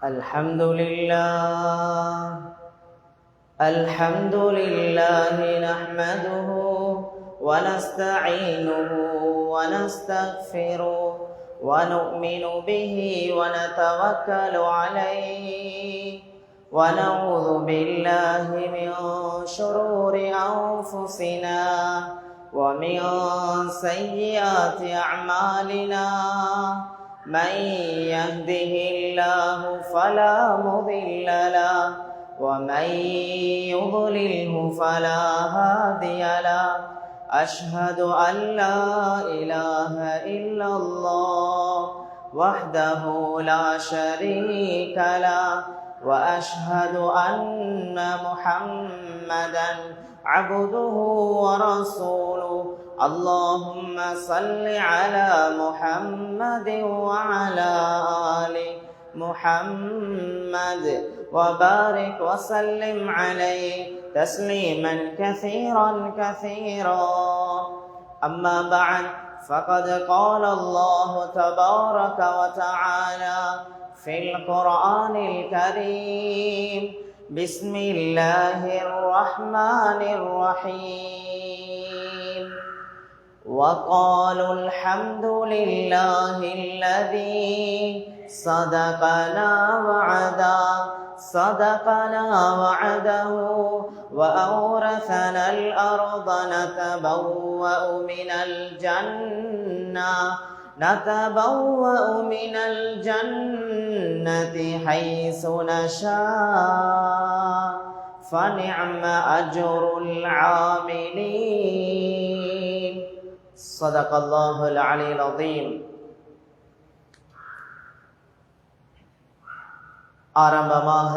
الحمد لله نحمده ونستعينه ونستغفره ونؤمن به ونتوكل عليه ونعوذ بالله من شرور أنفسنا ومن سيئات أعمالنا من يهده الله فلا مضل له ومن يضلله فلا هادي له أشهد أن لا إله إلا الله وحده لا شريك له وأشهد أن محمدا عبده ورسوله اللهم صل على محمد وعلى آل محمد وبارك وسلم عليه تسليما كثيرا أما بعد فقد قال الله تبارك وتعالى في القرآن الكريم بسم الله الرحمن الرحيم وقالوا الحمد لله الذي صدقنا وعده وأورثنا الأرض نتبوأ من الجنة حيث نشاء فنعم أجر العاملين صدق الله العلي العظيم. ஆரம்பமாக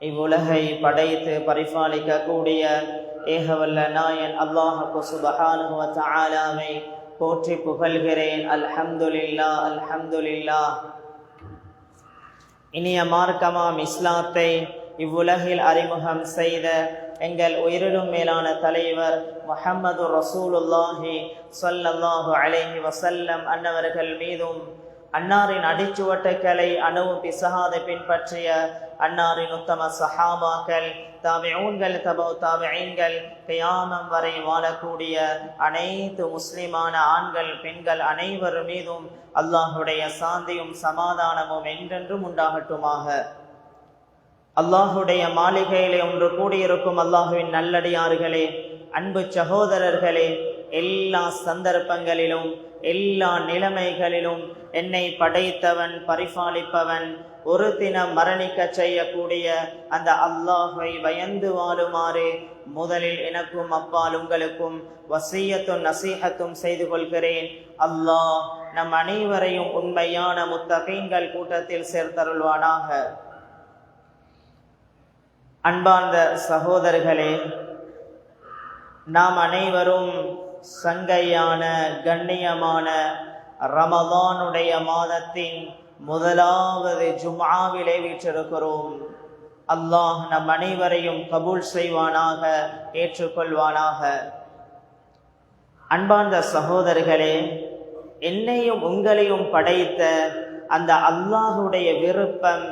இவ்வுலகை படைத்து பரிபாலிக்க கூடிய ஏகவல்ல நாயன் அல்லாஹ் சுப்ஹானஹு வ தஆலாவை போற்றி புகழ்கிறேன். அல்ஹம்துலில்லாஹ் அல்ஹம்துலில்லாஹ். இனிய மார்க்கமாம் இஸ்லாத்தை இவ்வுலகில் அறிமுகம் செய்த எங்கள் உயிரிலும் மேலான தலைவர் முஹம்மது ரசூலுல்லாஹி ஸல்லல்லாஹு அலைஹி வஸல்லம் அன்னவர்கள் மீதும் அன்னாரின் அடிச்சுவட்டுக்களை அணுவும் பிசகாத பின்பற்றிய அன்னாரின் உத்தம சஹாபாக்கள் தாபிஊன்கள் தபவு தாபிஈன்கள் கியாமம் வரை வாழக்கூடிய அனைத்து முஸ்லிமான ஆண்கள் பெண்கள் அனைவர் மீதும் அல்லாஹுடைய சாந்தியும் சமாதானமும் என்றென்றும் உண்டாகட்டுமாக. அல்லாஹுடைய மாளிகையிலே ஒன்று கூடியிருக்கும் அல்லாஹுவின் நல்லடியார்களே, அன்பு சகோதரர்களே, எல்லா சந்தர்ப்பங்களிலும் எல்லா நிலைமைகளிலும் என்னை படைத்தவன் பரிபாலிப்பவன் ஒரு தினம் மரணிக்க செய்யக்கூடிய அந்த அல்லாஹை பயந்து வாழுமாறு முதலில் எனக்கும் அப்பால் உங்களுக்கும் வசியத்தும் நசீஹத்தும் செய்து கொள்கிறேன். அல்லாஹ் நம் அனைவரையும் உண்மையான முத்தகீன்கள் கூட்டத்தில் சேர்த்தருள்வானாக. அன்பார்ந்த சகோதரர்களே, நாம் அனைவரும் சங்கையான கண்ணியமான ரமதானுடைய மாதத்தின் முதலாவது ஜும்ஆவிலே வீற்றிருக்கிறோம். அல்லாஹ் நம் அனைவரையும் கபூல் செய்வானாக, ஏற்றுக்கொள்வானாக. அன்பார்ந்த சகோதரர்களே, என்னையும் உங்களையும் படைத்த அந்த அல்லாஹுடைய விருப்பம்,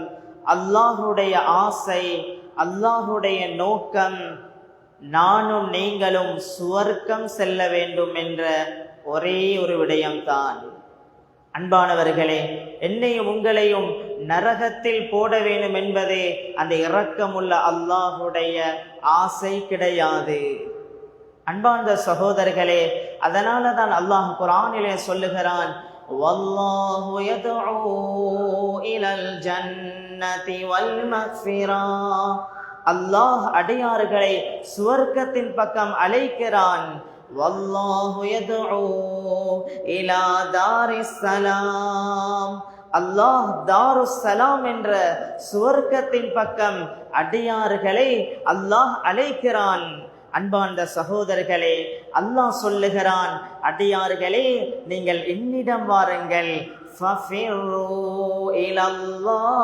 அல்லாஹுடைய ஆசை, அல்லாஹுடைய நோக்கம் நானும் நீங்களும் சுவர்க்கம் செல்ல வேண்டும் என்ற ஒரே ஒரு விடயம்தான். அன்பானவர்களே, என்னையும் உங்களையும் நரகத்தில் போட வேண்டும் என்பதே அந்த இரக்கமுள்ள அல்லாஹுடைய ஆசை கிடையாது. அன்பார்ந்த சகோதரர்களே, அதனால தான் அல்லாஹ் குர்ஆனிலே சொல்லுகிறான், வல்லாஹு யதுஉ இலல் ஜன்னதி வல் மக்ஃபிரா. அல்லாஹ் அடியார்களை சுவர்க்கத்தின் பக்கம் அழைக்கிறான். வல்லாஹு யதுஉ இலா தாரிஸ் ஸலாம். அல்லாஹ் தாருஸ் ஸலாம் என்ற சுவர்க்கத்தின் பக்கம் அடியார்களை அல்லாஹ் அழைக்கிறான். அன்பார்ந்த சகோதரர்களே, அல்லாஹ் சொல்லுகிறான், அடியார்களே நீங்கள் என்னிடம் வாருங்கள். ஃபஃபிரு இலல்லாஹ்.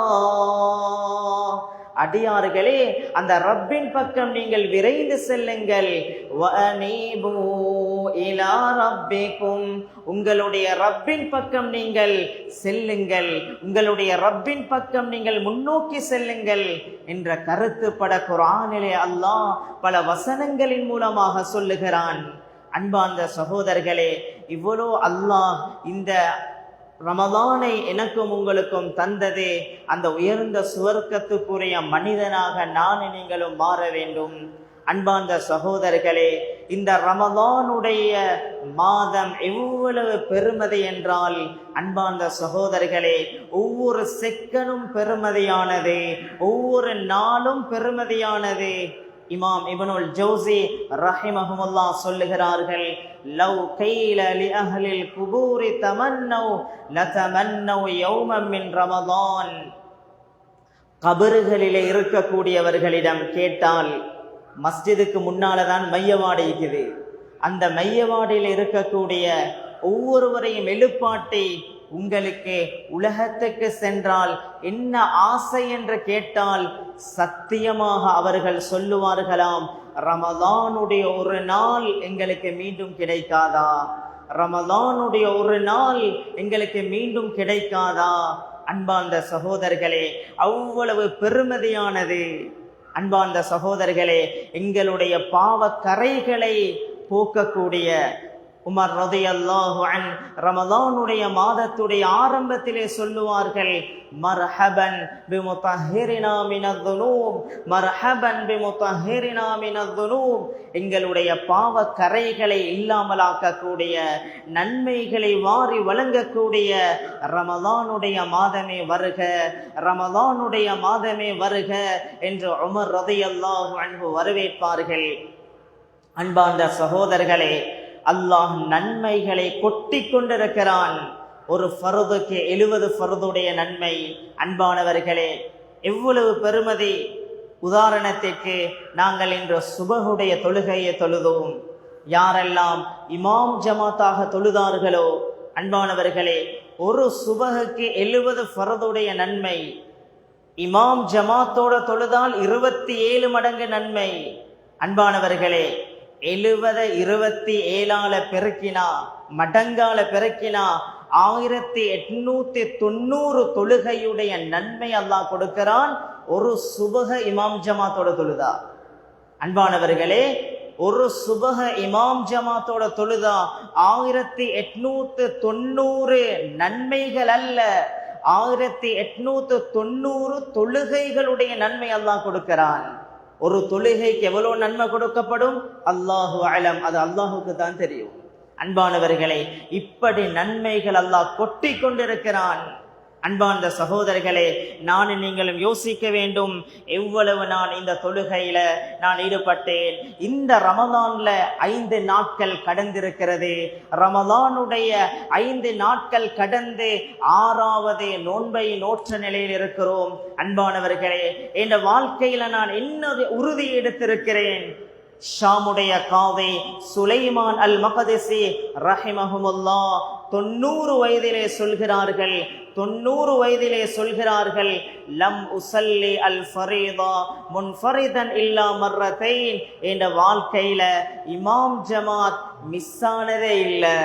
அடியார்களே, அந்த ரப்பின் பக்கம் நீங்கள் விரைந்து செல்லுங்கள். வஅனீபு இலா ரப்பிக்கும், உங்களுடைய ரப்பின் பக்கம் நீங்கள் செல்லுங்கள், உங்களுடைய ரப்பின் பக்கம் நீங்கள் முன்னோக்கி செல்லுங்கள் என்ற கருத்துப்பட குர்ஆனிலே அல்லாஹ் பல வசனங்களின் மூலமாக சொல்லுகிறான். அன்பார்ந்த சகோதரர்களே, இவ்வளோ அல்லாஹ் இந்த ரமலானை எனக்கும் உங்களுக்கும் தந்ததே அந்த உயர்ந்த சுவர்க்கத்துக்குரிய மனிதனாக நான் நீங்களும் மாற வேண்டும். அன்பார்ந்த சகோதரர்களே, இந்த ரமலானுடைய மாதம் எவ்வளவு பெருமதி என்றால், அன்பார்ந்த சகோதரர்களே, ஒவ்வொரு செகண்டும் பெருமதியானது, ஒவ்வொரு நாளும் பெருமதியானது. இமாம் இப்னுல் ஜௌஸி ரஹிமஹுல்லாஹ் சொல்லுகிறார்கள், லவ் கைல லி அஹ்லில் குபூரி தமன்னவ் லதமன்னவ் யௌமன் மின் ரமலான். கபறுகளிலே இருக்கக்கூடியவர்களிடம் கேட்டால், மஸ்ஜிதுக்கு முன்னால தான் மையவாடி இருக்குது, அந்த மையவாடியில் இருக்கக்கூடிய ஒவ்வொருவரையும் எழுப்பாட்டி உங்களுக்கு உலகத்துக்கு சென்றால் என்ன ஆசை என்று கேட்டால் சத்தியமாக அவர்கள் சொல்லுவார்களாம், ரமலானுடைய ஒரு நாள் எங்களுக்கு மீண்டும் கிடைக்காதா, ரமலானுடைய ஒரு நாள் எங்களுக்கு மீண்டும் கிடைக்காதா. அன்பார்ந்த சகோதரர்களே, அவ்வளவு பெருமதியானது. அன்பார்ந்த சகோதரர்களே, எங்களுடைய பாவ கரைகளை போக்கக்கூடிய உமர் ரலியல்லாஹு அன்ஹு ரமலானுடைய மாதத்துடைய ஆரம்பத்திலே சொல்லுவார்கள், மர்ஹபன் பிமுத்தஹிரினா மினதுனூப், மர்ஹபன் பிமுத்தஹிரினா மினதுனூப். எங்களுடைய பாவ கரைகளை இல்லாமலாக்கக்கூடிய, நன்மைகளை வாரி வழங்கக்கூடிய ரமலானுடைய மாதமே வருக, ரமலானுடைய மாதமே வருக என்று உமர் ரலியல்லாஹு அன்ஹு வரவேற்பார்கள். அன்பார்ந்த சகோதரர்களே, அல்லாஹ் நன்மைகளை கொட்டி கொண்டிருக்கிறான். ஒரு ஃபர்துக்கு 70 ஃபர்துடைய நன்மை. அன்பானவர்களே, எவ்வளவு பெருமதி. உதாரணத்திற்கு, நாங்கள் இன்று சுபஹுடைய தொழுகையை தொழுதோம். யாரெல்லாம் இமாம் ஜமாத்தாக தொழுதார்களோ, அன்பானவர்களே, ஒரு சுபஹுக்கு 70 ஃபர்துடைய நன்மை. இமாம் ஜமாத்தோட தொழுதால் 27 மடங்கு நன்மை. அன்பானவர்களே, 70 27 பெருக்கினா, மடங்கால பெருக்கினா 1890 தொழுகையுடைய நன்மை அல்லாஹ் கொடுக்கிறான். ஒரு சுபஹ இமாம் ஜமாத்தோட தொழுதா. அன்பானவர்களே, ஒரு சுபஹ இமாம் ஜமாத்தோட தொழுதா 1890 நன்மைகள் அல்ல, 1890 தொழுகைகளுடைய நன்மை அல்லாஹ் கொடுக்கிறான். ஒரு தொழுகைக்கு எவ்வளவு நன்மை கொடுக்கப்படும் அல்லாஹு அலம், அது அல்லாஹுக்கு தான் தெரியும். அன்பானவர்களே, இப்படி நன்மைகள் அல்லாஹ் கொட்டி கொண்டிருக்கிறான். அன்பார்ந்த சகோதரர்களே, நான் நீங்களும் யோசிக்க வேண்டும், எவ்வளவு நான் இந்த தொழுகையில நான் ஈடுபட்டேன். இந்த ரமலான்ல 5 நாட்கள் கடந்திருக்கிறது. ரமலானுடைய 5 நாட்கள் கடந்து 6வது நோன்பை நோற்ற நிலையில் இருக்கிறோம். அன்பானவர்களே, இந்த வாழ்க்கையில நான் என்ன உறுதி எடுத்திருக்கிறேன். ஷாமுடைய காதை சுலைமான் அல் மக்திசி ரஹிமஹுல்லாஹ் 90 வயதிலே சொல்கிறார்கள், 90 வயதிலே சொல்கிறார்கள், லம் உஸல்லி அல் ஃபரீதா முன்ஃபரிதன் இல்லா மர்ரத்தைன். என்ற வாழ்க்கையில இமாம் ஜமாத் மிஸ் ஆனதே இல்லை.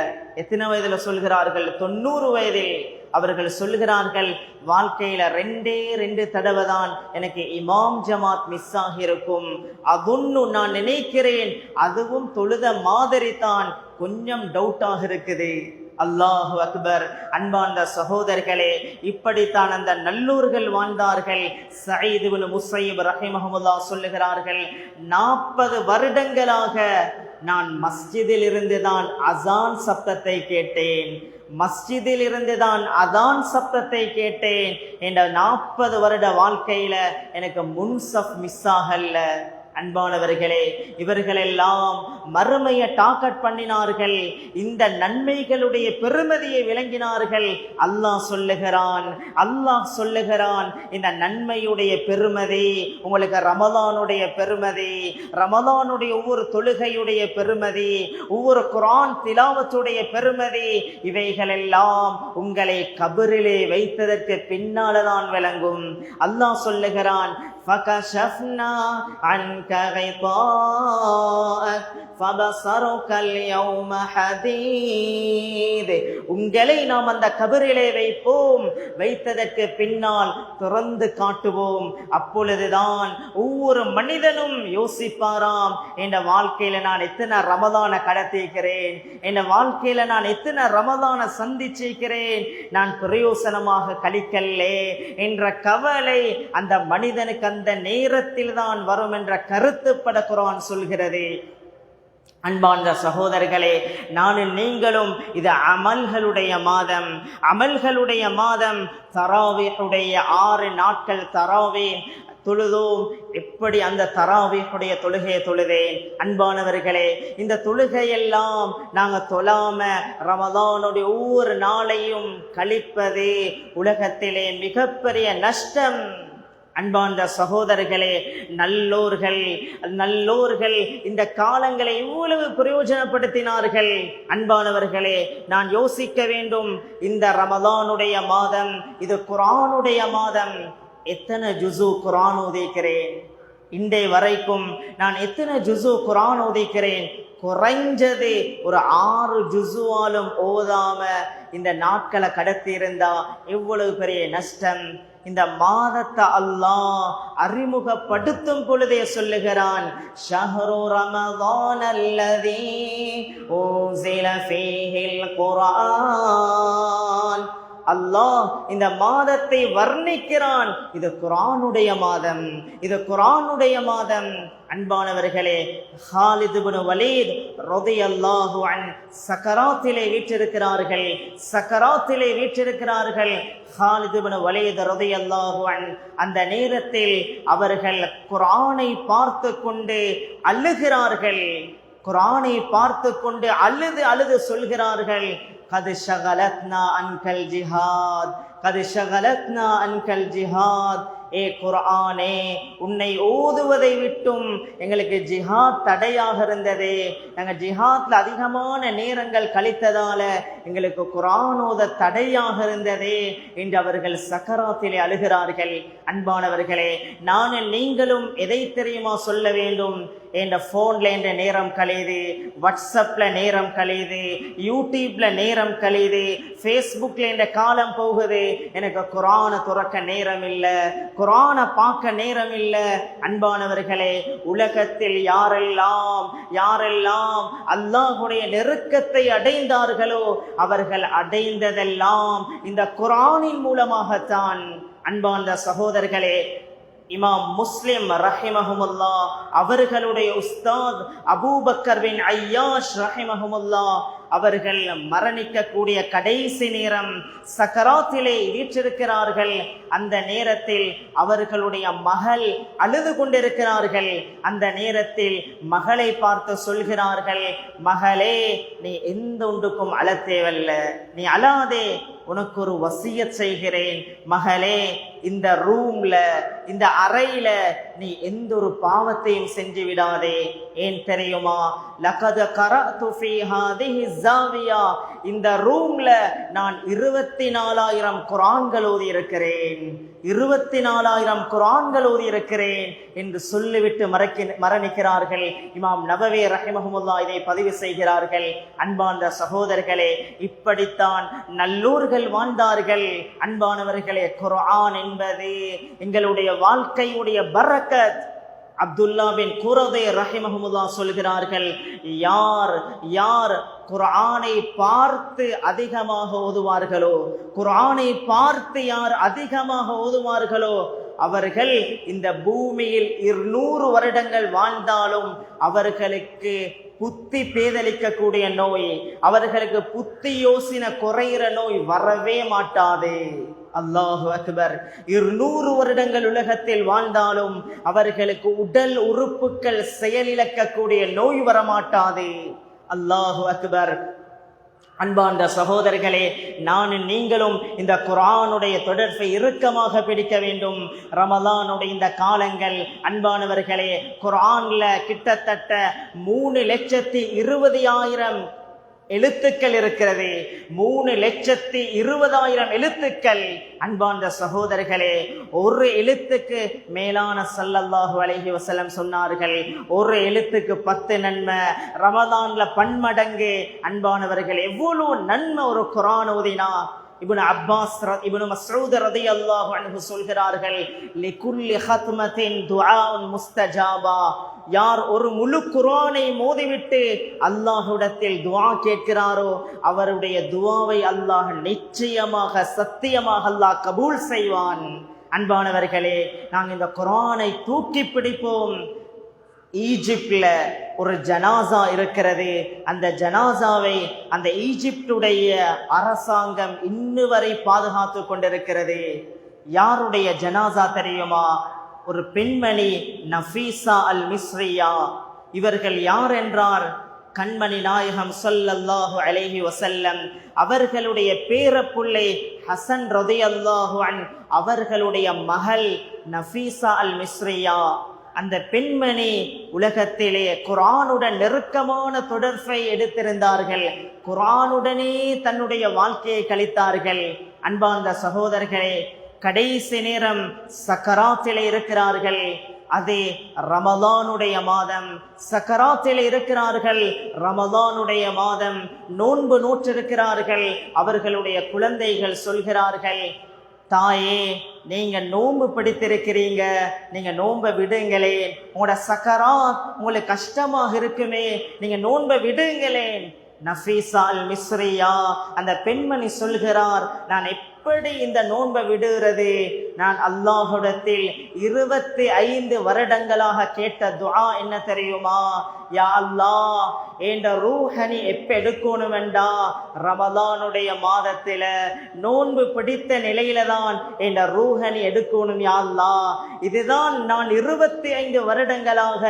எத்தனை வயதுல சொல்கிறார்கள்? 90 வயதில் அவர்கள் சொல்கிறார்கள், வாழ்க்கையில 2 தடவை தான் எனக்கு இமாம் ஜமாத் மிஸ் ஆகியிருக்கும். அதுன்னு நான் நினைக்கிறேன், அதுவும் தொழுத மாதிரி தான், கொஞ்சம் டவுட்டாக இருக்குது. அல்லாஹு அக்பர். அன்பார்ந்த சகோதரர்களே, இப்படித்தான் அந்த நல்லூர்கள் வாழ்ந்தார்கள். சயீத் இப்னு முஸையிப் ரஹிமஹுல்லாஹ் சொல்லுகிறார்கள், 40 வருடங்களாக நான் மஸ்ஜிதில் இருந்து தான் அசான் சப்தத்தை கேட்டேன், மஸ்ஜிதில் இருந்து தான் அதான் சப்தத்தை கேட்டேன். என்ற 40 வருட வாழ்க்கையில எனக்கு முன்சப் மிஸ் ஆகல. அன்பானவர்களே, இவர்களெல்லாம் மறுமையை டார்கெட் பண்ணினார்கள், இந்த நன்மைகளுடைய பெருமதியை விளங்கினார்கள். அல்லாஹ் சொல்லுகிறான் இந்த நன்மையுடைய பெருமதி உங்களுக்கு ரமலானுடைய பெருமதி, ரமலானுடைய ஒவ்வொரு தொழுகையுடைய பெருமதி, ஒவ்வொரு குர்ஆன் திலாவத்துடைய பெருமதி, இவைகளெல்லாம் உங்களை கபரிலே வைத்ததற்கு பின்னால்தான் விளங்கும். அல்லாஹ் சொல்லுகிறான், فَكَشَفْنَا عَنْكَ غِطَاءَكَ فَبَصَرُكَ الْيَوْمَ حَدِيدٌ. உங்களை நாம் அந்த கபரிலே வைப்போம், வைத்ததற்கு பின்னால் திறந்து காட்டுவோம். அப்பொழுதுதான் ஒவ்வொரு மனிதனும் யோசிப்பாராம், என் வாழ்க்கையில நான் எத்தனை ரமலான கடத்திக்கிறேன், என் வாழ்க்கையில நான் எத்தனை ரமலான சந்திச்சிருக்கிறேன், நான் பிரயோசனமாக கழிக்கல்லே என்ற கவலை அந்த மனிதனுக்கு அந்த நேரத்தில் தான் வரும் என்ற கருத்துப்பட குர்ஆன் சொல்கிறது. அன்பார்ந்த சகோதரர்களே, நானும் நீங்களும் இது அமல்களுடைய மாதம். தராவீஹுடைய 6 நாட்கள் தராவீஹ் தொழுதோம். எப்படி அந்த தராவீஹுடைய தொழுகையை தொழுதேன்? அன்பானவர்களே, இந்த தொழுகையெல்லாம் நாங்கள் தொழாம ரமலானுடைய ஒவ்வொரு நாளையும் கழிப்பது உலகத்திலே மிகப்பெரிய நஷ்டம். அன்பார்ந்த சகோதரர்களே, நல்லோர்கள் இந்த காலங்களை இவ்வளவு பிரயோஜனப்படுத்தினார்கள். அன்பானவர்களே, நான் யோசிக்க வேண்டும், இந்த ரமலானுடைய மாதம், இது குர்ஆனுடைய மாதம். எத்தனை ஜுஸு குர்ஆன் ஓதிக்கிறேன்? இன்றைய வரைக்கும் நான் எத்தனை ஜுஸு குர்ஆன் ஓதிக்கிறேன்? குறைஞ்சது ஒரு 6 ஜுஸுவாலும் ஓதாம இந்த நாட்களை கடத்தி இருந்தா எவ்வளவு பெரிய நஷ்டம். இந்த மாதத்தை அல்லாஹ் அறிமுகப்படுத்தும் பொழுதே சொல்லுகிறான், ஷஹ்ரு ரமதான் அல்லதீ உன்ஸில ஃபீஹில் குர்ஆன். அல்லாஹ் இந்த மாதத்தை வர்ணிக்கிறான், இது குர்ஆனுடைய மாதம். அன்பானவர்களே, ஹாலித் இப்னு வலீத் ரலியல்லாஹு அன்ஹு சக்கராத்திலே வீற்றிருக்கிறார்கள். ஹாலித் இப்னு வலீத் ரலியல்லாஹு அன்ஹு அந்த நேரத்தில் அவர்கள் குர்ஆனை பார்த்து கொண்டு அழுகிறார்கள். குர்ஆனை பார்த்து கொண்டு அழுது சொல்கிறார்கள், கது ஷகலத்னா அன்கல் ஜிஹாத். ஏ குர்ஆனே, உன்னை ஓதுவதை விட்டும் எங்களுக்கு ஜிஹாத் தடையாக இருந்தது. நாங்கள் ஜிஹாத்ல அதிகமான நேரங்கள் கழித்ததால எங்களுக்கு குர்ஆன் ஓத தடையாக இருந்ததே என்று அவர்கள் சக்கராத்திலே அழுகிறார்கள். அன்பானவர்களே, நானும் நீங்களும் எதை தெரியுமா சொல்ல வேண்டும்? என் போன்ல என்ற நேரம் கழியுது, வாட்ஸ்அப்ல நேரம் கழியுது, யூடியூப்ல நேரம் கழியுது, ஃபேஸ்புக்ல என்ற காலம் போகுது. எனக்கு குர்ஆனை துறக்க நேரம் இல்லை, குர்ஆனை பார்க்க நேரம் இல்லை. அன்பானவர்களே, உலகத்தில் யாரெல்லாம் அல்லாஹ்வுடைய நெருக்கத்தை அடைந்தார்களோ அவர்கள் அடைந்ததெல்லாம் இந்த குர்ஆனின் மூலமாகத்தான். அன்பார்ந்த சகோதரர்களே, இமாம் முஸ்லிம் ரஹிமஹுமுல்லாஹ் அவர்களுடைய உஸ்தாத் அபூபக்கர் பின் ஐயாஷ் ரஹிமஹுமுல்லாஹ் அவர்கள் மரணிக்கக்கூடிய கடைசி நேரம் சக்கராத்திலே வீற்றிருக்கிறார்கள். அந்த நேரத்தில் அவர்களுடைய மகள் அழுது கொண்டிருக்கிறார்கள். அந்த நேரத்தில் மகளை பார்த்து சொல்கிறார்கள், மகளே, நீ எந்த ஒன்றுக்கும் அழ தேவல்ல, நீ அழாதே, உனக்கு ஒரு வசியத் செய்கிறேன். மகளே, இந்த ரூம்ல, இந்த அறையில நீ எந்த ஒரு பாவத்தையும் செஞ்சு விடாதே. ஏன் தெரியுமா? லகத் கரஅது ஃபீ ஹாதிஹி ஸாவியா, இந்த ரூம்ல நான் 24,000 குர்ஆன்கள் ஓதி இருக்கிறேன், 24,000 குர்ஆன்கள் ஓதி இருக்கிறேன் என்று சொல்லிவிட்டு மரணிக்கிறார்கள். இமாம் நபவி ரஹிமஹுமுல்லாஹ் இதை பதிவு செய்கிறார்கள். அன்பார்ந்த சகோதரர்களே, இப்படித்தான் நல்லோர்கள் வாழ்ந்தார்கள். அன்பானவர்களே, குர்ஆன் என்பது எங்களுடைய வாழ்க்கையுடைய பரக்கத். அப்துல்லா பின் குரதே ரஹிமஹுமுல்லாஹ் சொல்கிறார்கள், யார் குர்ஆனை பார்த்து அதிகமாக ஓதுவார்களோ, குர்ஆனை பார்த்து யார் அதிகமாக ஓதுவார்களோ அவர்கள் இந்த பூமியில் 200 வருடங்கள் வாழ்ந்தாலும் அவர்களுக்கு புத்தி பேதலிக்கக்கூடிய நோய், அவர்களுக்கு புத்தி யோசனை குறைகிற நோய் வரவே மாட்டாது. அல்லாஹு அக்பர். 200 வருடங்கள் உலகத்தில் வாழ்ந்தாலும் அவர்களுக்கு உடல் உறுப்புகள் செயலிழக்கக்கூடிய நோய் வரமாட்டாது. அல்லாஹு அக்பர். அன்பார்ந்த சகோதரர்களே, நானும் நீங்களும் இந்த குர்ஆனுடைய தொடர்பை இறுக்கமாக பிடிக்க வேண்டும். ரமலானுடைய இந்த காலங்கள் அன்பானவர்களே, குர்ஆன்ல கிட்டத்தட்ட 3,20,000 எழுத்துக்கள் இருக்கிறது. 3,20,000 எழுத்துக்கள். அன்பார்ந்த சகோதரர்களே, ஒரு எழுத்துக்கு மேலான ஸல்லல்லாஹு அலைஹி வஸல்லம் சொன்னார்கள், ஒரு எழுத்துக்கு 10 நன்மை, ரமலான்ல பன்மடங்கு. அன்பானவர்கள், எவ்வளவு நன்மை ஒரு குர்ஆன் ஓதினா. இப்னு அப்பாஸ் இப்னு மஸ்ஊத் ரலியல்லாஹு அன்ஹு சொல்கிறார்கள், லிகுல்லி ஹத்மத்தின் துஆஉன் முஸ்தஜாபா. யார் ஒரு முழு குர்ஆனை மோதிவிட்டு அல்லாஹ்விடத்தில் துஆ கேட்கிறாரோ அவருடைய துஆவை அல்லாஹ் நிச்சயமாக சத்தியமாக அல்லாஹ் கபூல் செய்வான். அன்பானவர்களே, நாங்கள் இந்த குர்ஆனை தூக்கி பிடிப்போம். ஈஜிப்ட்ல ஒரு ஜனாசா இருக்கிறது. அந்த ஜனாசாவை அந்த ஈஜிப்டுடைய அரசாங்கம் இன்னு வரை பாதுகாத்து கொண்டிருக்கிறது. யாருடைய ஜனாசா தெரியுமா? ஒரு பெண்மணி, நஃபீசா அல் மிஸ்ரியா. இவர்கள் யார் என்றார், கண்மணி நாயகம் ஸல்லல்லாஹு அலைஹி வஸல்லம் அவர்களுடைய பேரப்புள்ளை ஹசன் ரலியல்லாஹு அன்ஹு அவர்களுடைய மகள் நஃபீசா அல் மிஸ்ரியா. அந்த பெண்மணி உலகத்திலே குர்ஆனுடன் நெருக்கமான தொடர்பை எடுத்திருந்தார்கள். குர்ஆனுடனே தன்னுடைய வாழ்க்கையை கழித்தார்கள். அன்பார்ந்த சகோதரர்களே, கடைசி நேரம் சக்கராத்திலே இருக்கிறார்கள். அது ரமலானுடைய மாதம். சக்கராத்திலே இருக்கிறார்கள். ரமலானுடைய மாதம் நோன்பு நோற்றிருக்கிறார்கள். அவர்களுடைய குழந்தைகள் சொல்கிறார்கள், தாயே, நீங்க நோன்பு பிடித்திருக்கிறீங்க, நீங்க நோன்பை விடுங்களேன். உங்களோட சக்கராத் உங்களுக்கு கஷ்டமாக இருக்குமே, நீங்க நோன்பை விடுங்களேன். நஃபீசா அல் மிஸ்ரியா அந்த பெண்மணி சொல்கிறார், நான் எப்படி இந்த நோன்பை விடுகிறது? நான் அல்லாஹ்விடத்தில் 25 வருடங்களாக கேட்ட துஆ என்ன தெரியுமா? யா அல்லாஹ், என்ற ரூஹனி எப்ப எடுக்கணும் வேண்டா, ரமலானுடைய மாதத்தில நோன்பு பிடித்த நிலையில தான் என்ற ரூஹனி எடுக்கணும் யா அல்லாஹ். இதுதான் நான் 25 வருடங்களாக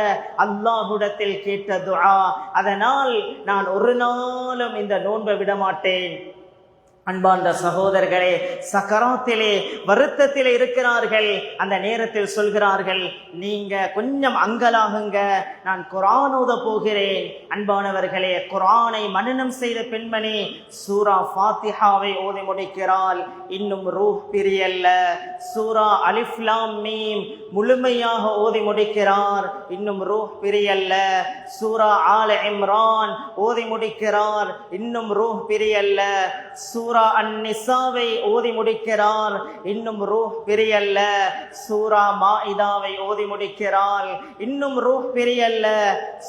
அல்லாஹ்விடத்தில் கேட்ட துஆ. அதனால் நான் ஒரு நாளும் இந்த நோன்பை விட மாட்டேன். அன்பார்ந்த சகோதரர்களே, சக்கராத்திலே வருத்தத்திலே இருக்கிறார்கள். அந்த நேரத்தில் சொல்கிறார்கள், நீங்க கொஞ்சம் அங்கலாகுங்க, நான் குர்ஆன் ஓத போகிறேன். அன்பானவர்களே, குர்ஆனை மனனம் செய்த பெண்மணி சூரா ஃபாத்திஹாவை ஓதி முடிக்கிறாள். இன்னும் ரூஹ் பிரியல்ல. சூரா அலிஃப் லாம் மீம் முழுமையாக ஓதி முடிக்கிறார். இன்னும் ரூஹ் பிரியல்ல. சூரா ஆல இம்ரான் ஓதி முடிக்கிறார். இன்னும் ரூஹ் பிரியல்ல. சூரா அன்-நிசாவை ஓதி முடிக்கிறார். இன்னும் ரூஹ் பிரியல்ல. சூரா மாஇதாவை ஓதி முடிக்கிறார். இன்னும் ரூஹ் பிரியல்ல.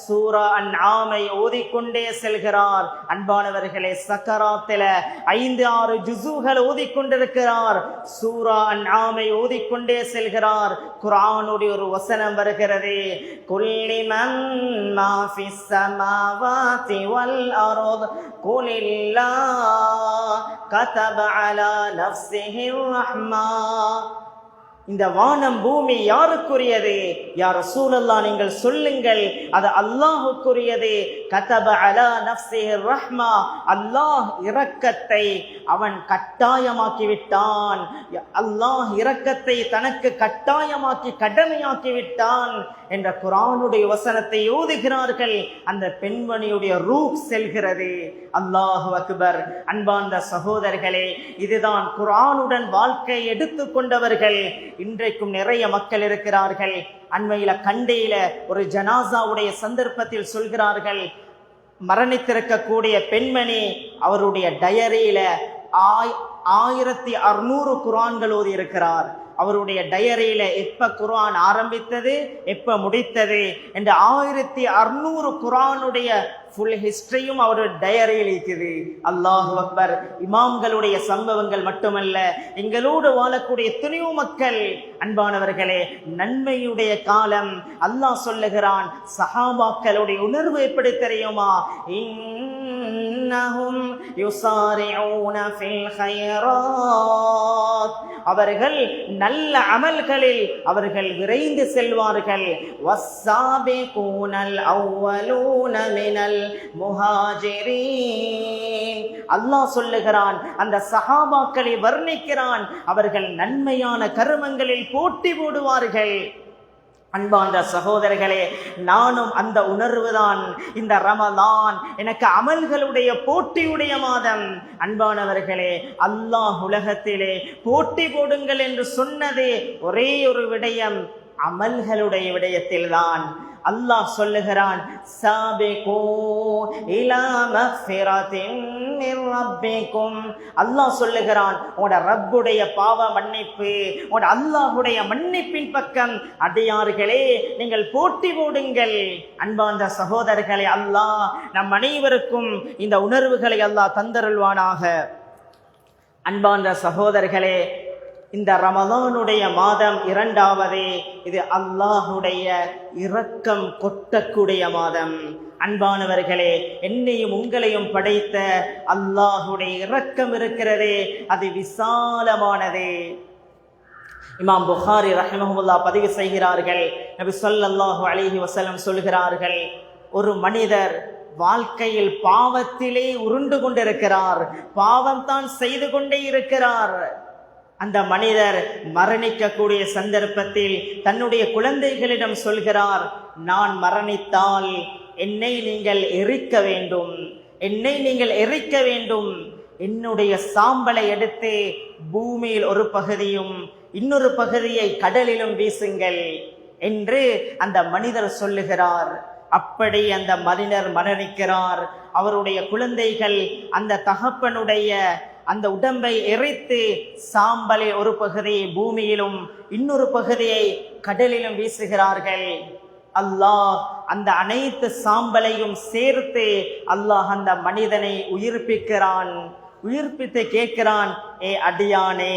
சூரா அன்ஆமை ஓதிக்கொண்டே செல்கிறார். அன்பானவர்களே, சக்கராத்தில 5-6 ஜுஸுகள் ஓதிக்கொண்டிருக்கிறார். சூரா அன்ஆமை ஓதிக்கொண்டே செல்கிறார். குர்ஆனுடைய ஒரு வசனம் வருகிறது, குல்லி மன் மா ஃபிஸ் ஸமாவாதி வல் அர்த் குலில்லாஹ் கதப அலா நஃப்ஸிஹி ரஹ்மா. இந்த வானம் பூமி யாருக்குரியது? யா ரசூலல்லாஹ், நீங்கள் சொல்லுங்கள், அது அல்லாஹ்வுக்குரியது. கதப அலா நஃப்ஸிஹி ரஹ்மா, அல்லாஹ் இரக்கத்தை அவன் கட்டாயமாக்கி விட்டான். அல்லாஹ் இரக்கத்தை தனக்கு கட்டாயமாக்கி கடமையாக்கி விட்டான் என்ற குர்ஆனுடைய வசனத்தை ஓதுகிறார்கள். அந்த பெண்மணியுடைய ரூஹ் செல்கிறது. அல்லாஹு அக்பர். அன்பார்ந்த சகோதரர்களே, இதுதான் குர்ஆனுடன் வாழ்க்கை எடுத்துக்கொண்டவர்கள். இன்றைக்கும் நிறைய மக்கள் இருக்கிறார்கள். அண்மையில கண்டையில ஒரு ஜனாசாவுடைய சந்தர்ப்பத்தில் சொல்கிறார்கள், மரணித்திருக்கக்கூடிய பெண்மணி அவருடைய டயரியில 1600 குர்ஆன்கள் ஓதி இருக்கிறார். அவருடைய டயரியில எப்ப குர்ஆன் ஆரம்பித்தது எப்ப முடித்தது என்ற 1600 குர்ஆனுடைய ஃபுல் ஹிஸ்டரியும் அவருடைய டயரியில் இருக்குது. அல்லாஹு அக்பர். இமாம்களுடைய சம்பவங்கள் மட்டுமல்ல, எங்களோடு வாழக்கூடிய எத்தனையோ மக்கள். அன்பானவர்களே, நன்மையுடைய காலம். அல்லாஹ் சொல்லுகிறான், சஹாபாக்களுடைய உணர்வு எப்படி தெரியுமா? இன்னஹும் யுஸாரிஊன ஃபில் கைராத், அவர்கள் நல்ல அமல்களில் அவர்கள் விரைந்து செல்வார்கள். வஸ்ஸாபிகூனல் அவ்வலூன மினல் முஹாஜிரீன், அல்லாஹ் சொல்லுகிறான், அந்த சஹாபாக்களை வர்ணிக்கிறான், அவர்கள் நன்மையான கர்மங்களில் போட்டி போடுவார்கள். அன்பார்ந்த சகோதரர்களே, நானும் அந்த உணர்வுதான். இந்த ரமலான் எனக்கு அமல்களுடைய போட்டியுடைய மாதம். அன்பானவர்களே, அல்லாஹ் உலகத்திலே போட்டி போடுங்கள் என்று சொன்னது ஒரே ஒரு விடயம், அமல்களுடைய விடயத்தில்தான். அல்லாஹ் சொல்லுகிறான், சாபிகூ இலா மக்ஃபிரத்தின் மிர் ரப்பிக்கும், அல்லாஹ் சொல்லுகிறான், உங்களோட ரப்புடைய பாவ மன்னிப்பு, உங்களோட அல்லாஹுடைய மன்னிப்பின் பக்கம் அடியார்களே நீங்கள் போட்டி போடுங்கள். அன்பார்ந்த சகோதரர்களே, அல்லாஹ் நம் அனைவருக்கும் இந்த உணர்வுகளை அல்லாஹ் தந்தருள்வானாக. அன்பார்ந்த சகோதரர்களே, இந்த ரமலானுடைய மாதம் இரண்டாவது, இது அல்லாஹுடைய இரக்கம் கொட்டக்கூடிய மாதம். அன்பானவர்களே, என்னையும் உங்களையும் படைத்த அல்லாஹுடைய இரக்கம் இருக்கிறதே, அது விசாலமானது. இமாம் புகாரி ரஹிமஹுல்லாஹ் பதிவு செய்கிறார்கள், நபி ஸல்லல்லாஹு அலைஹி வஸல்லம் சொல்கிறார்கள், ஒரு மனிதர் வாழ்க்கையில் பாவத்திலே உருண்டு கொண்டிருக்கிறார், பாவம் தான் செய்து கொண்டே இருக்கிறார். அந்த மனிதர் மரணிக்கக்கூடிய சந்தர்ப்பத்தில் தன்னுடைய குழந்தைகளிடம் சொல்கிறார், நான் மரணித்தால் என்னை நீங்கள் எரிக்க வேண்டும், என்னை நீங்கள் எரிக்க வேண்டும். என்னுடைய சாம்பலை எடுத்து பூமியில் ஒரு பகுதியும் இன்னொரு பகுதியை கடலிலும் வீசுங்கள் என்று அந்த மனிதர் சொல்லுகிறார். அப்படி அந்த மனிதர் மரணிக்கிறார். அவருடைய குழந்தைகள் அந்த தகப்பனுடைய அந்த உடம்பை எரித்து சாம்பலை ஒரு பகுதியை பூமியிலும் இன்னொரு பகுதியை கடலிலும் வீசுகிறார்கள். அல்லாஹ் அந்த அனைத்து சாம்பலையும் சேர்த்து அல்லாஹ் அந்த மனிதனை உயிர்ப்பிக்கிறான். உயிர்ப்பித்து கேட்கிறான், ஏ அடியானே,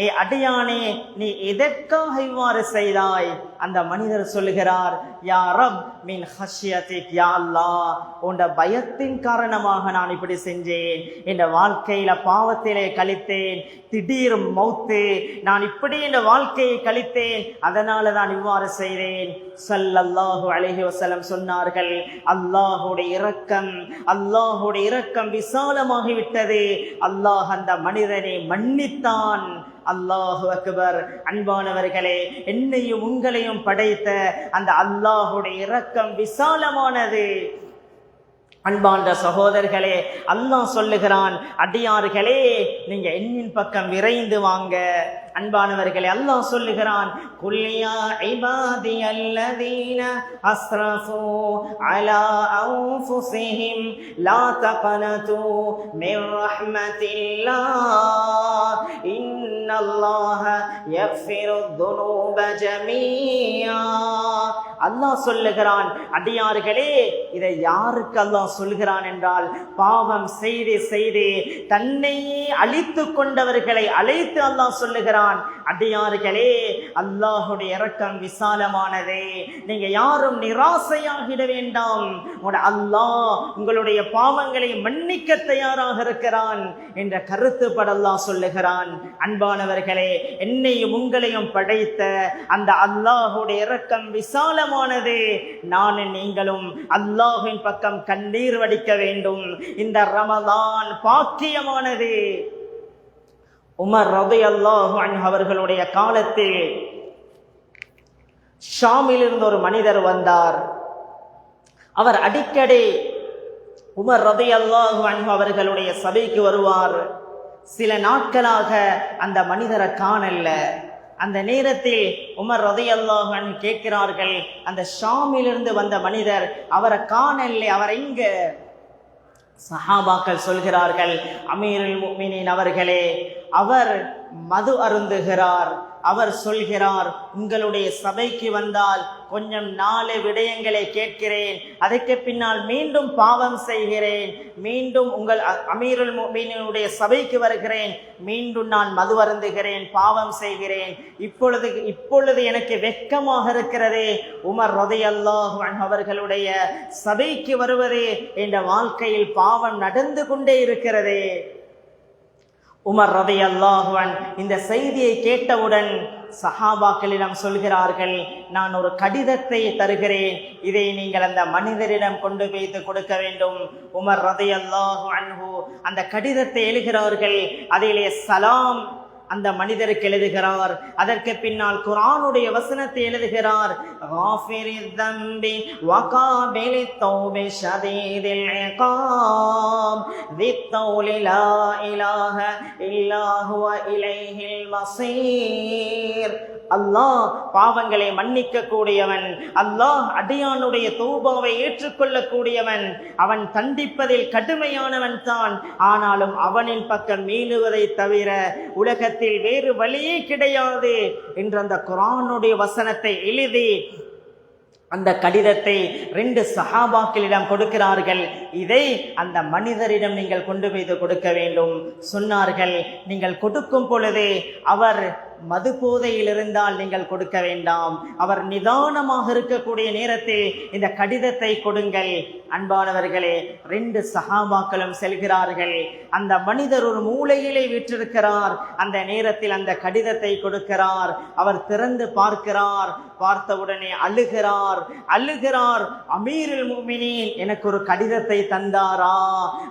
ஏ அடியானே, நீ எதற்காக இவ்வாறு செய்தாய்? அந்த மனிதர் சொல்லுகிறார், யா ரப் மின் ஹஷ்யதிக், யா அல்லாஹ், உன்ட பயத்தின் காரணமாக நான் இப்படி செஞ்சேன். என் வாழ்க்கையில பாவத்திலே கழித்தேன், திடீர் மௌத்து, நான் இப்படி என் வாழ்க்கையை கழித்தேன், அதனால நான் இவ்வாறு செய்தேன். ஸல்லல்லாஹு அலைஹி வஸல்லம் சொன்னார்கள், அல்லாஹுடைய இரக்கம், அல்லாஹுடைய இரக்கம் விசாலமாகிவிட்டது. அல்லாஹ் அந்த மனிதனை மன்னித்தான். அல்லாஹு அக்பர். அன்பானவர்களே, என்னையும் உங்களையும் படைத்த அந்த அல்லாஹுடைய இரக்கம் விசாலமானது. அன்பார்ந்த சகோதரர்களே, அல்லாஹ் சொல்லுகிறான், அடியார்களே நீங்க என்னின் பக்கம் விரைந்து வாங்க. அன்பானவர்களே, அல்லாஹ் சொல்லுகிறான், குல் யா இபாதியல்லதீன அஸ்ரஃபு அலா அன்ஃபுஸிஹிம் லா தக்னது மிர் ரஹ்மத்தில்லாஹ் இன்னல்லாஹ யக்ஃபிருத் துனூப ஜமீஆ. அல்லாஹ் சொல்லுகிறான், அடியார்களே, இதை யாருக்கு அல்லாஹ் சொல்கிறான் என்றால், பாவம் செய்து செய்து தன்னையே அழித்து கொண்டவர்களை அழைத்து அல்லாஹ் சொல்லுகிறான், அடியார்களே, அல்லாஹுடைய இரக்கம் விசாலமானதே, நீங்க யாரும் நிராசையாகிட வேண்டாம், அல்லாஹ் உங்களுடைய பாவங்களை மன்னிக்க தயாராக இருக்கிறான் என்ற கருத்துப்பட அல்லாஹ் சொல்லுகிறான். அன்பானவர்களே, என்னையும் உங்களையும் படைத்த அந்த அல்லாஹுடைய இரக்கம் விசாலமானது. நான் நீங்களும் அல்லாஹ்வின் பக்கம் கண்ணீர் வடிக்க வேண்டும். இந்த ரமலான் பாக்கியமானது. உமர் ரலியல்லாஹு அன்ஹு அவர்களுடைய காலத்தில் ஷாமில் இருந்து ஒரு மனிதர் வந்தார். அவர் அடிக்கடி உமர் ரலியல்லாஹு அன்ஹு அவர்களுடைய சபைக்கு வருவார். சில நாட்களாக அந்த மனிதரை காணல. அந்த நேரத்தில் உமர் ரலியல்லாஹு அன்ஹு கேட்கிறார்கள், அந்த ஷாமிலிருந்து வந்த மனிதர், அவரை காணல, அவர் எங்க? சஹாபாக்கள் சொல்கிறார்கள், அமீருல் முஃமினீன் அவர்களே, அவர் மது அருந்துகிறார். அவர் சொல்கிறார், உங்களுடைய சபைக்கு வந்தால் கொஞ்சம் 4 விடயங்களை கேட்கிறேன், அதற்கு பின்னால் மீண்டும் பாவம் செய்கிறேன், மீண்டும் உங்கள் அமீருல் முஃமினீனுடைய சபைக்கு வருகிறேன், மீண்டும் நான் மது அருந்துகிறேன், பாவம் செய்கிறேன். இப்பொழுது எனக்கு வெட்கமாக இருக்கிறதே, உமர் ரலியல்லாஹு அன்ஹு அவர்களுடைய சபைக்கு வருவதே என்ற வாழ்க்கையில் பாவம் நடந்து கொண்டே இருக்கிறதே. உமர் ரலியல்லாஹு அன்ஹு இந்த செய்தியை கேட்டவுடன் சஹாபாக்களிடம் சொல்கிறார்கள், நான் ஒரு கடிதத்தை தருகிறேன், இதை நீங்கள் அந்த மனிதரிடம் கொண்டு வைத்து கொடுக்க வேண்டும். உமர் ரலியல்லாஹு அன்ஹு அந்த கடிதத்தை எழுதுகிறார்கள். அதிலே சலாம் அந்த மனிதருக்கு எழுதுகிறார். அதற்கு பின்னால் குர்ஆனுடைய வசனத்தை எழுதுகிறார். காஃபிரில் தம்பி வகாபிலித் தௌபி ஷதீதில் இகாம் தித்தௌலி லா இலாஹ இல்லா ஹுவ இலைஹில் மஸீர். அல்லாஹ் பாவங்களை மன்னிக்க கூடியவன், அல்லாஹ் அடியானுடைய தௌபாவை ஏற்றுக்கொள்ளக்கூடியவன், அவன் தண்டிப்பதில் கடுமையானவன் தான், ஆனாலும் அவனின் பக்கம் மீளுவதை தவிர உலகத்தில் வேறு வழியே கிடையாது என்ற அந்த குர்ஆனுடைய வசனத்தை எழுதி அந்த கடிதத்தை 2 சஹாபாக்களிடம் கொடுக்கிறார்கள். இதை அந்த மனிதரிடம் நீங்கள் கொண்டு போய் கொடுக்க வேண்டும். சொன்னார்கள், நீங்கள் கொடுக்கும் பொழுது அவர் மது போதையில் இருந்தால் நீங்கள் கொடுக்க வேண்டாம், அவர் நிதானமாக இருக்கக்கூடிய நேரத்தில் இந்த கடிதத்தை கொடுங்கள். அன்பானவர்களே, 2 சஹாபாக்களும் செல்கிறார்கள். அந்த மனிதர் ஒரு மூலையிலே வீற்றிருக்கிறார். அந்த நேரத்தில் அந்த கடிதத்தை கொடுக்கிறார். அவர் திறந்து பார்க்கிறார். பார்த்தவுடனே அழுகிறார். அமீருல் முஃமினீன் எனக்கு ஒரு கடிதத்தை தந்தாரா,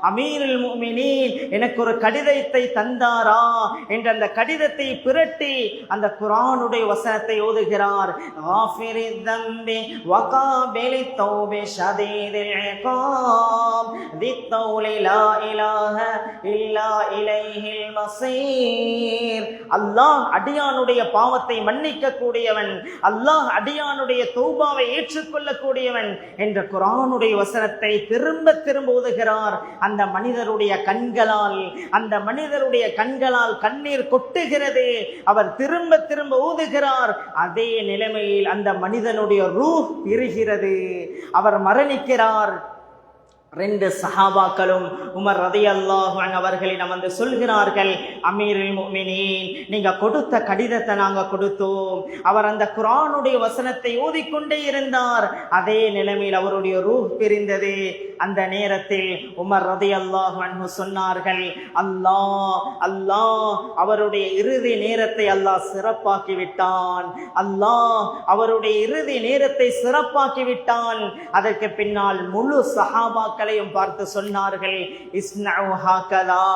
அமீருல் முஃமினீன் எனக்கு ஒரு கடிதத்தை தந்தாரா என்ற அந்த கடிதத்தை பிரட்டி அந்த குர்ஆனுடைய வசனத்தை ஓதுகிறார். காஃபிரில் தம்பி வகாபிலித் தௌபி ஷதீதில் இகாம் தித்தௌலி லா இலாஹ இல்லா இலைஹில் மஸீர். அல்லாஹ் அடியானுடைய பாவத்தை மன்னிக்க கூடியவன், அல்லாஹ் அடியானுடைய தௌபாவை ஏற்றுக்கொள்ளக்கூடியவன் என்ற குர்ஆனுடைய வசனத்தை திரும்ப திரும்ப ஓதுகிறார். அந்த மனிதருடைய கண்களால் கண்ணீர் கொட்டுகிறது. அவர் திரும்ப திரும்ப ஊதுகிறார். அதே நிலைமையில் அந்த மனிதனுடைய ரூஹ் பிரிகிறது. அவர் மரணிக்கிறார். 2 சஹாபாக்களும் உமர் ரலியல்லாஹு அன்ஹு அவர்களிடம் வந்து சொல்கிறார்கள், அமீருல் முஃமினீன், நீங்க கொடுத்த கடிதத்தை நாங்க கொடுத்தோம். அவர் அந்த குர்ஆனுடைய வசனத்தை ஓதிக்கொண்டே இருந்தார். அதே நிலைமையில் அவருடைய ரூஹ் பிரிந்தது. அந்த நேரத்தில் உமர் ரலியல்லாஹு அன்ஹு சொன்னார்கள், அல்லாஹ் அவருடைய இறுதி நேரத்தை அல்லாஹ் சிறப்பாக்கி விட்டான். அல்லாஹ் அவருடைய இறுதி நேரத்தை சிறப்பாக்கி விட்டான். அதற்கு பின்னால் முழு சஹாபாக்களையும் பார்த்து சொன்னார்கள், இஸ்னஉ ஹாகதா,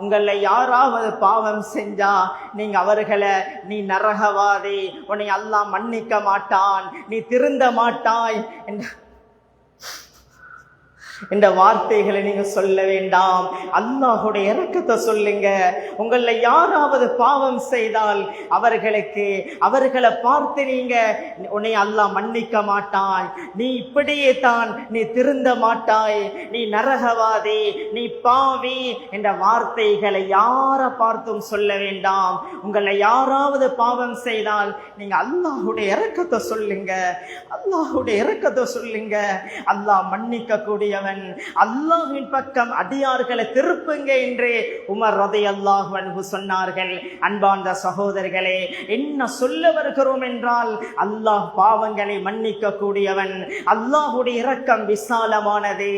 உங்களை யாராவது பாவம் செஞ்சா நீங்க அவர்களை, நீ நரகவாதி, உன்னை அல்லாஹ் மன்னிக்க மாட்டான், நீ திருந்த மாட்டாய் என்ற வார்த்தைகளை நீங்க சொல்ல வேண்டாம். அல்லாஹ்வுடைய இரக்கத்தை சொல்லுங்க. உங்களை யாராவது பாவம் செய்தால் அவர்களை பார்த்து நீங்க, உன்னை அல்லாஹ் மன்னிக்க மாட்டான், நீ இப்படியே தான், நீ திருந்த மாட்டாய், நீ நரகவாதி, நீ பாவி என்ற வார்த்தைகளை யாரை பார்த்தும் சொல்ல வேண்டாம். உங்களை யாராவது பாவம் செய்தால் நீங்க அல்லாஹ்வுடைய இரக்கத்தை சொல்லுங்க, அல்லாஹ்வுடைய இரக்கத்தை சொல்லுங்க. அல்லாஹ் மன்னிக்க கூடியவன். அல்லாஹ்வின் பக்கம் அடியார்களை திருப்புங்க என்று உமர் ரலியல்லாஹு அன்ஹு சொன்னார்கள். அன்பார்ந்த சகோதரர்களே, என்ன சொல்ல வருகிறோம் என்றால், அல்லாஹ் பாவங்களை மன்னிக்க கூடியவன். அல்லாஹ்வுடைய இரக்கம் விசாலமானது.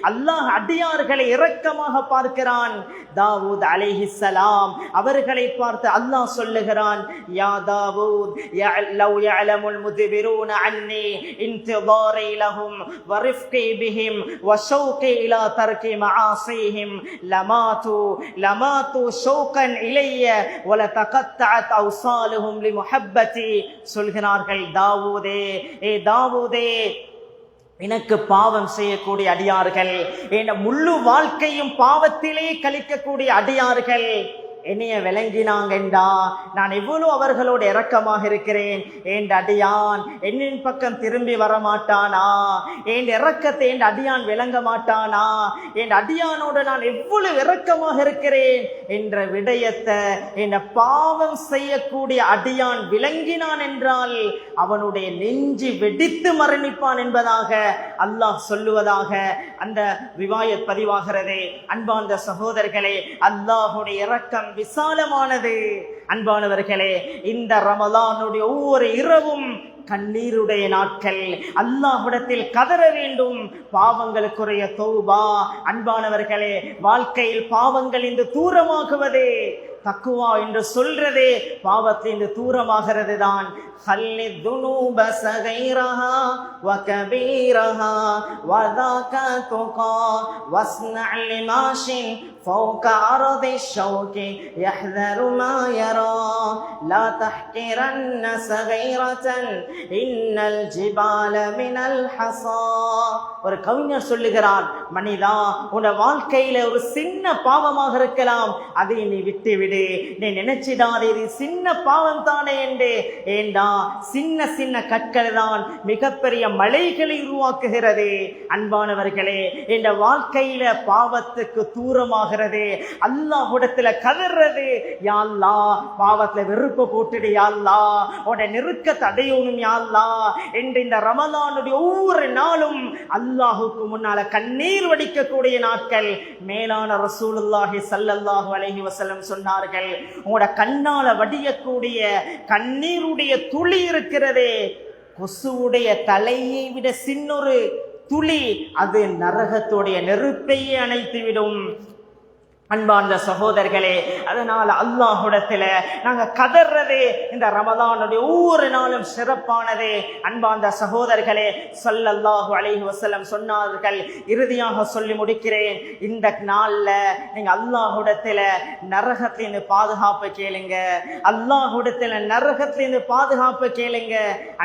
அல்லாஹ் அடியார்களை இரக்கமாக பார்க்கிறான். தாவூத் அலைஹிஸ்ஸலாம் அவர்களை பார்த்து அல்லாஹ் சொல்லுகிறான், யா தாவூத் லவ் யஅலமுல் முத்பிரூன அன்னி இன்திதாரி லஹும் வரிஃப்கி பிஹிம் وشوقي إلى ترك معاصيهم لماتوا شوقا إلي ولتقطعت أوصالهم لمحبتي. சொல்கிறார்கள், தாவூதே, எனக்கு பாவம் செய்யக்கூடிய அடியார்கள், என் முழு வாழ்க்கையும் பாவத்திலே கழிக்கக்கூடிய அடியார்கள் என்னைய விளங்கினாங்கண்டா நான் எவ்வளவு அவர்களோடு இரக்கமாக இருக்கிறேன். என் அடியான் என்னின் பக்கம் திரும்பி வரமாட்டானா? என் இரக்கத்தை என் அடியான் விளங்க மாட்டானா? என் அடியானோடு நான் எவ்வளவு இரக்கமாக இருக்கிறேன் என்ற விடயத்தை என்ற பாவம் செய்யக்கூடிய அடியான் விளங்கினான் என்றால் அவனுடைய நெஞ்சு வெடித்து மரணிப்பான் என்பதாக அல்லாஹ் சொல்லுவதாக அந்த ரிவாயத் பதிவாகிறதே. அன்பார்ந்த சகோதரர்களே, அல்லாஹுடைய இரக்கம் விசாலமானது. அன்பானவர்களே, இந்த ரமலானுடைய ஒவ்வொரு இரவும் கண்ணீருடைய நாட்கள். அல்லாஹ்விடத்தில் கதற வேண்டும், பாவங்களுக்குரிய தௌபா. அன்பானவர்களே, வாழ்க்கையில் பாவங்கள் இந்த தூரமாகுவது தக்குவா என்று சொல்றதே பாவத்திலிருந்து தூரமாகிறது தான். فوق عرض الشوك يحذر ما يرى لا تحقرن صغيرة إن الجبال من الحصى. ஒரு கவிஞர் சொல்லுகிறார், மனிதா, உன் வாழ்க்கையில ஒரு சின்ன பாவமாக இருக்கலாம், அதை நீ விட்டு விடு. நீ நினைச்சிடாதே இது சின்ன பாவம் தானே என்று. ஏண்டா சின்ன சின்ன கற்கள் தான் மிகப்பெரிய மலைகளை உருவாக்குகிறது. அன்பானவர்களே, இந்த வாழ்க்கையில பாவத்துக்கு தூரமாக அல்லாஹ்விடத்துல கதறது, யா அல்லாஹ் பாவத்துல வெறுப்ப போட்டுடு, யா அல்லாஹ் உன்னை நெருக்கத்தை அடையணும் யா அல்லாஹ் என்று இந்த ரமலானுடைய ஒவ்வொரு நாளும் அல்லாஹுக்கு முன்னால கண்ணீர் வடிக்கக்கூடிய நாட்கள். மேலான ரசூலுல்லாஹி ஸல்லல்லாஹு அலைஹி வஸல்லம் சொன்னார்கள், உங்களோட கண்ணால வடியக்கூடிய கண்ணீருடைய துளி இருக்கிறதே, கொசுவுடைய தலையை விட சின்னொரு துளி, அது நரகத்துடைய நெருப்பையே அணைத்துவிடும். அன்பார்ந்த சகோதரர்களே, அதனால அல்லாஹ்விடத்துல நாங்க கதறதே இந்த ரமலானுடைய ஒவ்வொரு நாளும் சிறப்பானது. அன்பார்ந்த சகோதரர்களே, ஸல்லல்லாஹு அலைஹி வஸல்லம் சொன்னார்கள், இறுதியாக சொல்லி முடிக்கிறேன், இந்த நாள்ல நீங்க அல்லாஹ்விடத்துல நரகத்திலிருந்து பாதுகாப்பு கேளுங்க, அல்லாஹ்விடத்துல நரகத்திலிருந்து பாதுகாப்பு கேளுங்க.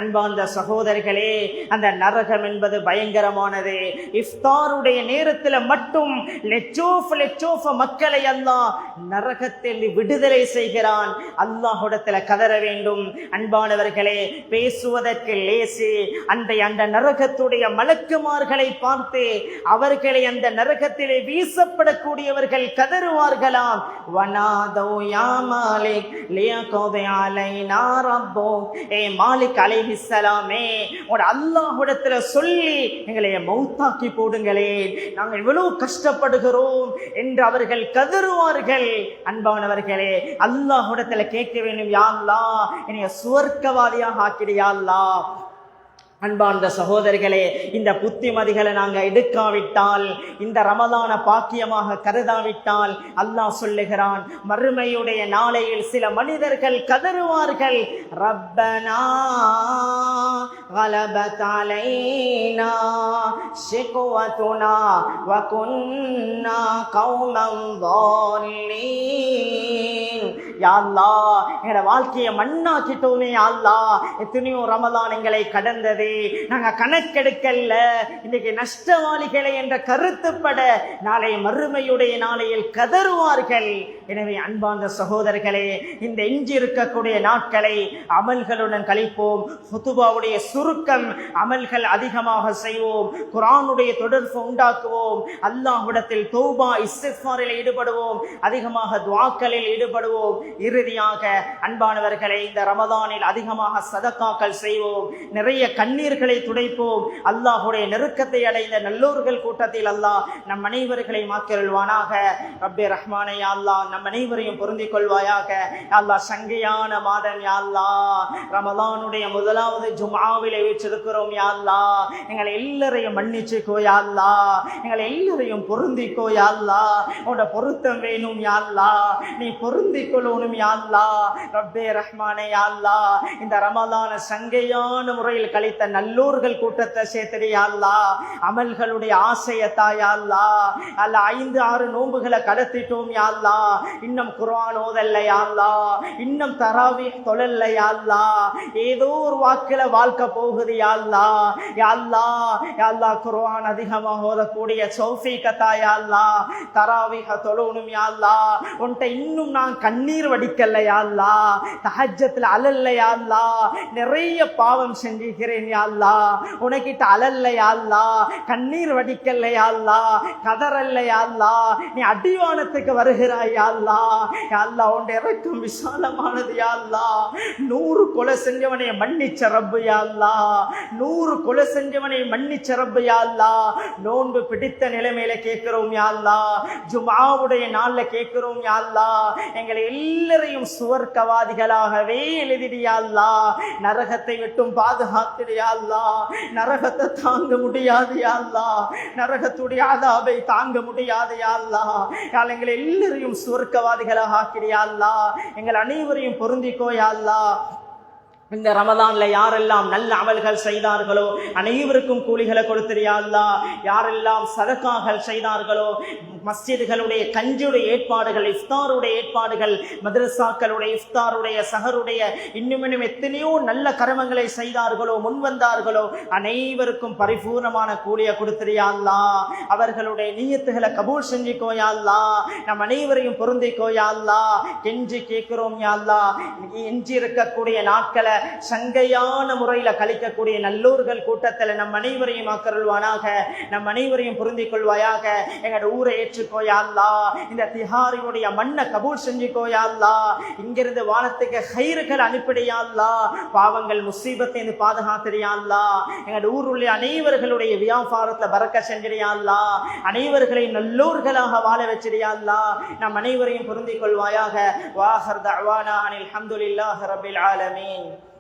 அன்பார்ந்த சகோதரர்களே, அந்த நரகம் என்பது பயங்கரமானது. இஃப்தாருடைய நேரத்துல மட்டும் லெச்சோஃப் மக்களை அல்லாஹ் நரகத்தில் விடுதலை செய்கிறான். அல்லாஹ்விடத்துல கதற வேண்டும். அன்பானவர்களே, பேசுவதற்கு லேசி. அந்த நரகத்துடைய மலக்குமார்களை பார்த்து அவர்களை அந்த நரகத்திலே வீசப்படக்கூடியவர்கள் கதறுவார்களாம், வனாதோ யா மாலிக் லியக்தி அலைனா ரப்புக். ஏ மாலிக் அலைஹிஸ்ஸலாமே, உங்க அல்லாஹ்விடத்துல சொல்லி எங்களை மௌத்தாக்கி போடுங்களே, நாங்கள் இவ்வளவு கஷ்டப்படுகிறோம் என்று அவர்கள் கதறுவார்கள். அன்பானவர்களே, அல்லாஹ்விடத்துல கேட்க வேண்டும், யா அல்லாஹ் என்னைய சுவர்க்கவாதியாக ஆக்கிடு யா அல்லாஹ். அன்பார்ந்த சகோதரர்களே, இந்த புத்திமதிகளை நாங்க எடுக்காவிட்டால், இந்த ரமலான பாக்கியமாக கருதாவிட்டால், அல்லாஹ் சொல்லுகிறான், மறுமையுடைய நாளையில் சில மனிதர்கள் கதறுவார்கள், ரப்பனா غلبت علينا شقوتنا وكنا قوما ضالين. யா அல்லாஹ், எங்களோட வாழ்க்கையை மண்ணாக்கிட்டோமே யா அல்லாஹ், எத்தனையோ ரமலான் எங்களை கடந்தது, நாங்க கணக்கெடுக்கல்ல, இன்னைக்கு நஷ்டவாளிகளை என்ற கருத்துப்பட நாளை மறுமையுடைய நாளையில் கதறுவார்கள். எனவே அன்பார்ந்த சகோதரர்களே, இந்த எஞ்சி இருக்கக்கூடிய நாட்களை அமல்களுடன் கழிப்போம். ஹுதுபாவுடைய சுருக்கம், அமல்கள் அதிகமாக செய்வோம், குர்ஆனுடைய தொடர்பு உண்டாக்குவோம், அல்லாஹ்விடத்தில் தௌபா இஸ்திக்ஃபாரில் ஈடுபடுவோம், அதிகமாக துஆக்களில் ஈடுபடுவோம். இறுதியாக அன்பானவர்களே, இந்த ரமதானில் அதிகமாக சதக்காக்கள் செய்வோம், நிறைய கண்ணீர்களை துடைப்போம். அல்லாஹ்வுடைய நெருக்கத்தை அடைந்த நல்லோர்கள் கூட்டத்தில் அல்லாஹ் நம் அனைவர்களை மாக்கியருள்வானாக. ரப்பே ரஹ்மானே, யா அல்லாஹ் நம் அனைவரையும் பொருந்திக் கொள்வாயாக. யா அல்லாஹ், சங்கையான மாதம் யா அல்லாஹ், ரமலானுடைய முதலாவது ஜும்ஆவிலே வீற்றிருக்கிறோம் யா அல்லாஹ், எங்களை எல்லாரையும் மன்னிச்சுக்கோ யா அல்லாஹ், எங்களை எல்லாரையும் பொருந்திக்கோ யா அல்லாஹ், உன்னோட பொருத்தம் வேணும் யா அல்லாஹ், நீ பொருந்திக் கொள்ளணும் யா அல்லாஹ். ரப்பே ரஹ்மானே, யா அல்லாஹ், இந்த ரமலான சங்கையான முறையில் கழித்த நல்லோர்கள் கூட்டத்தை சேர்த்துடு யா அல்லாஹ், அமல்களுடைய ஆசையத்தா யா அல்லாஹ். அல்ல 5-6 நோன்புகளை கடத்திட்டோம் யா அல்லாஹ், இன்னும் குர்ஆன் ஓதல்ல யா அல்லாஹ், இன்னும் தராவீஹ் தொழல்ல யா அல்லாஹ், ஏதோ ஒரு வாக்குல வாழ்க்கை போகுது யா அல்லாஹ். யா அல்லாஹ், யா அல்லாஹ், குர்ஆன் அதிகமாக ஓதக்கூடிய தௌஃபீகத்தா யா அல்லாஹ், தராவீஹ தொழணும் யா அல்லாஹ், உன்கிட்ட இன்னும் நான் கண்ணீர் வடிக்கல யா அல்லாஹ், தஹஜ்ஜத்ல அலல்ல யா அல்லாஹ், நிறைய பாவம் செஞ்சிருக்கிறேன் யா அல்லாஹ், உனக்கிட்ட அலல்ல யா அல்லாஹ், கண்ணீர் வடிக்கல யா அல்லாஹ், கதறல்ல யா அல்லாஹ், நீ அடிவானத்துக்கு வருகிறாய் யா அல்லாஹ். யா அல்லாஹ் உன்னுடைய இரக்கம் விசாலமானது யா அல்லாஹ். 100 கொலை செஞ்சவனை மன்னிச்ச ரப்பு யா அல்லாஹ். 100 கொலை செஞ்சவனை மன்னிச்ச ரப்பு யா அல்லாஹ். நோன்பு பிடித்த நிலைமையில கேட்கிறோம் யா அல்லாஹ். ஜும்ஆவுடைய நாள்ல கேட்கிறோம் யா அல்லாஹ். எங்களை எல்லாரையும் சுவர்க்கவாதிகளாகவே எழுதிடு யா அல்லாஹ். நரகத்தை விட்டும் பாதுகாத்திடு யா அல்லாஹ். நரகத்தை தாங்க முடியாது யா அல்லாஹ். நரகத்துடைய அதாபை தாங்க முடியாது யா அல்லாஹ். எங்களை எல்லாரையும் சுவர்க்கவாதிகளாக ஆக்கிடு யா அல்லாஹ். எங்கள் அனைவரையும் பொருந்திக்கோ யா அல்லாஹ். இந்த ரமதான்ல யாரெல்லாம் நல்ல அமல்கள் செய்தார்களோ அனைவருக்கும் கூலிகளை கொடுத்திரு யா அல்லாஹ். யாரெல்லாம் சதகாகள் செய்தார்களோ, மஸ்ஜிதுகளுடைய கஞ்சுடைய ஏற்பாடுகள், இஃப்தாருடைய ஏற்பாடுகள், மதரசாக்களுடைய இஃப்தாருடைய, சஹருடைய, இன்னும் எத்தனையோ நல்ல கர்மங்களை செய்தார்களோ, முன்வந்தார்களோ அனைவருக்கும் பரிபூர்ணமான கூலியை கொடுத்திரு யா அல்லாஹ். அவர்களுடைய நியத்துகளை கபூல் செஞ்சுக்கோ யா அல்லாஹ். நம் அனைவரையும் பொருந்திக்கோ யா அல்லாஹ். கெஞ்சி கேட்கிறோம் யா அல்லாஹ். எஞ்சி இருக்கக்கூடிய நாட்களை சங்கையான முறையில கழிக்கக்கூடிய நல்லோர்கள் கூட்டத்தில் நம் அனைவரையும் ஆக்கருள்வானாக. நம் அனைவரையும் பொருந்திக் கொள்வாயாக. எங்களோட ஊரை ஏற்றுக்கோயா அல்லாஹ். இந்த திஹாரியுடைய மண்ணை கபூல் செஞ்சுக்கோயா அல்லாஹ். இங்கிருந்து வானத்துக்கு ஹைர்கள் அனுப்பிடையா அல்லாஹ். பாவங்கள் முசீபத்தை பாதுகாத்திரியா அல்லாஹ். எங்களோட ஊருள்ள அனைவர்களுடைய வியாபாரத்துல பறக்க செஞ்சிடியா அல்லாஹ். அனைவர்களையும் நல்லோர்களாக வாழ வச்சிடியா அல்லாஹ். நம் அனைவரையும் பொருந்திக் கொள்வாயாக. வாஹர் தஅவானா அனில் ஹம்துலில்லாஹி ரப்பில் ஆலமீன்.